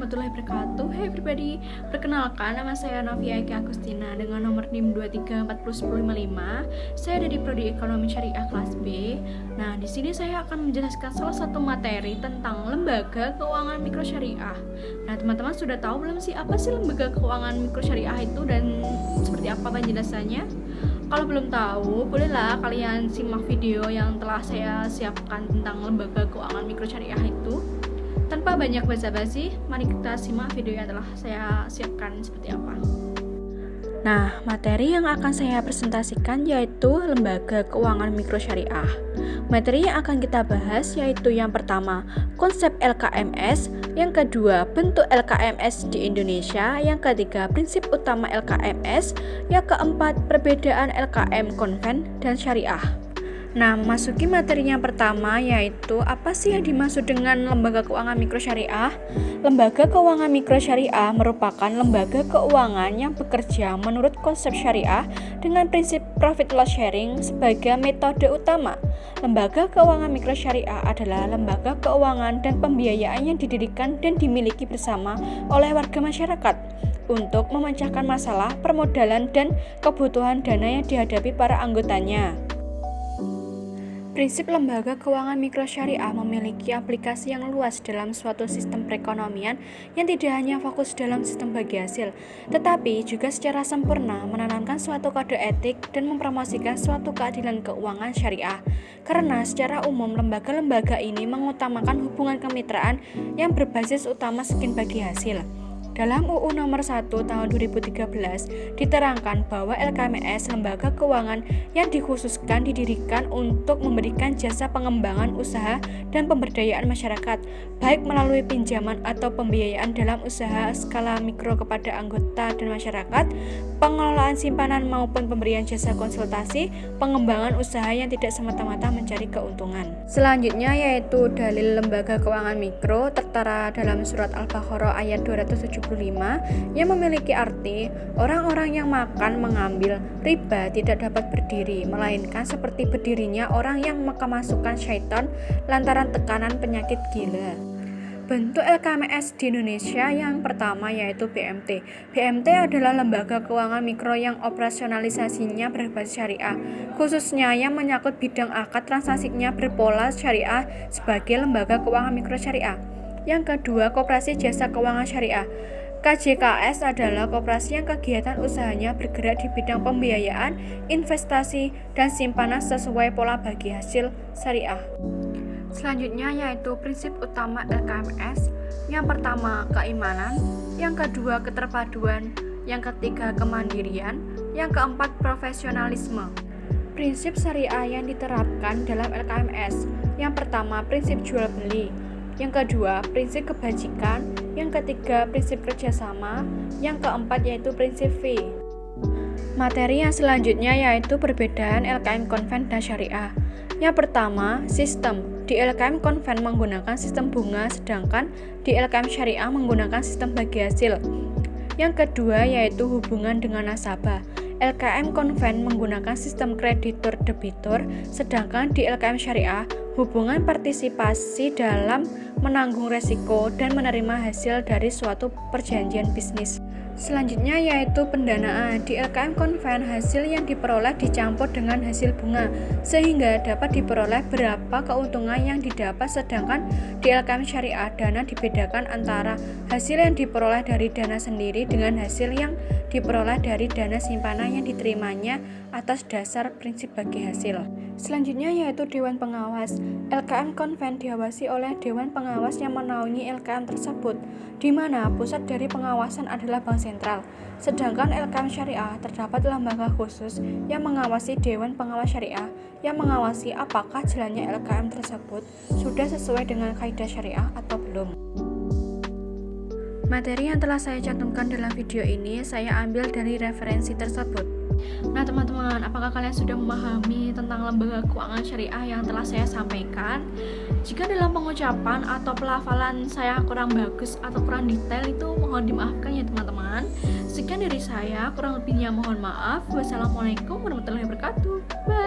warahmatullahi wabarakatuh. Hai everybody, perkenalkan nama saya Novia Eka Agustina dengan nomor NIM 23401055. Saya ada di Prodi Ekonomi Syariah kelas B. Nah, di sini saya akan menjelaskan salah satu materi tentang lembaga keuangan mikro syariah. Nah, teman-teman sudah tahu belum sih apa sih lembaga keuangan mikro syariah itu dan seperti apa penjelasannya? Kalau belum tahu, bolehlah kalian simak video yang telah saya siapkan tentang lembaga keuangan mikro syariah itu. Tanpa banyak basa-basi, mari kita simak video yang telah saya siapkan seperti apa. Nah, materi yang akan saya presentasikan yaitu lembaga keuangan mikro syariah. Materi yang akan kita bahas yaitu yang pertama, konsep LKMS, yang kedua, bentuk LKMS di Indonesia, yang ketiga, prinsip utama LKMS, yang keempat, perbedaan LKM konven dan syariah. Nah, memasuki materi yang pertama yaitu apa sih yang dimaksud dengan lembaga keuangan mikro syariah? Lembaga keuangan mikro syariah merupakan lembaga keuangan yang bekerja menurut konsep syariah dengan prinsip profit loss sharing sebagai metode utama. Lembaga keuangan mikro syariah adalah lembaga keuangan dan pembiayaan yang didirikan dan dimiliki bersama oleh warga masyarakat untuk memecahkan masalah permodalan dan kebutuhan dana yang dihadapi para anggotanya. Prinsip lembaga keuangan mikro syariah memiliki aplikasi yang luas dalam suatu sistem perekonomian yang tidak hanya fokus dalam sistem bagi hasil, tetapi juga secara sempurna menanamkan suatu kode etik dan mempromosikan suatu keadilan keuangan syariah. Karena secara umum lembaga-lembaga ini mengutamakan hubungan kemitraan yang berbasis utama skin bagi hasil. Dalam UU nomor 1 tahun 2013 diterangkan bahwa LKMS lembaga keuangan yang dikhususkan didirikan untuk memberikan jasa pengembangan usaha dan pemberdayaan masyarakat, baik melalui pinjaman atau pembiayaan dalam usaha skala mikro kepada anggota dan masyarakat, pengelolaan simpanan maupun pemberian jasa konsultasi, pengembangan usaha yang tidak semata-mata mencari keuntungan. Selanjutnya yaitu dalil lembaga keuangan mikro tertera dalam surat Al-Baqarah ayat 275 yang memiliki arti orang-orang yang makan mengambil riba tidak dapat berdiri, melainkan seperti berdirinya orang yang kemasukan syaitan lantaran tekanan penyakit gila. Bentuk LKMS di Indonesia yang pertama yaitu BMT. BMT adalah lembaga keuangan mikro yang operasionalisasinya berbasis syariah, khususnya yang menyangkut bidang akad transaksinya berpola syariah sebagai lembaga keuangan mikro syariah. Yang kedua, Koperasi Jasa Keuangan Syariah. KJKS adalah koperasi yang kegiatan usahanya bergerak di bidang pembiayaan, investasi, dan simpanan sesuai pola bagi hasil syariah. Selanjutnya yaitu prinsip utama LKMS. Yang pertama, keimanan, yang kedua, keterpaduan, yang ketiga, kemandirian, yang keempat, profesionalisme. Prinsip syariah yang diterapkan dalam LKMS. Yang pertama, prinsip jual beli. Yang kedua, prinsip kebajikan. Yang ketiga, prinsip kerjasama. Yang keempat yaitu prinsip fee. Materi yang selanjutnya yaitu perbedaan LKM konven dan syariah. Yang pertama, sistem. Di LKM konven menggunakan sistem bunga, sedangkan di LKM syariah menggunakan sistem bagi hasil. Yang kedua yaitu hubungan dengan nasabah. LKM konven menggunakan sistem kreditor-debitor, sedangkan di LKM syariah hubungan partisipasi dalam menanggung resiko dan menerima hasil dari suatu perjanjian bisnis. Selanjutnya yaitu pendanaan. Di LKM konven hasil yang diperoleh dicampur dengan hasil bunga sehingga dapat diperoleh berapa keuntungan yang didapat, sedangkan di LKM syariah dana dibedakan antara hasil yang diperoleh dari dana sendiri dengan hasil yang diperoleh dari dana simpanan yang diterimanya atas dasar prinsip bagi hasil. Selanjutnya yaitu Dewan Pengawas. LKM konven diawasi oleh Dewan Pengawas yang menaungi LKM tersebut, di mana pusat dari pengawasan adalah Bank Sentral. Sedangkan LKM syariah terdapat lembaga khusus yang mengawasi Dewan Pengawas Syariah, yang mengawasi apakah jalannya LKM tersebut sudah sesuai dengan kaidah syariah atau belum. Materi yang telah saya cantumkan dalam video ini saya ambil dari referensi tersebut. Nah teman-teman, apakah kalian sudah memahami tentang lembaga keuangan syariah yang telah saya sampaikan? Jika dalam pengucapan atau pelafalan saya kurang bagus atau kurang detail itu mohon dimaafkan ya teman-teman. Sekian dari saya, kurang lebihnya mohon maaf. Wassalamualaikum warahmatullahi wabarakatuh. Bye.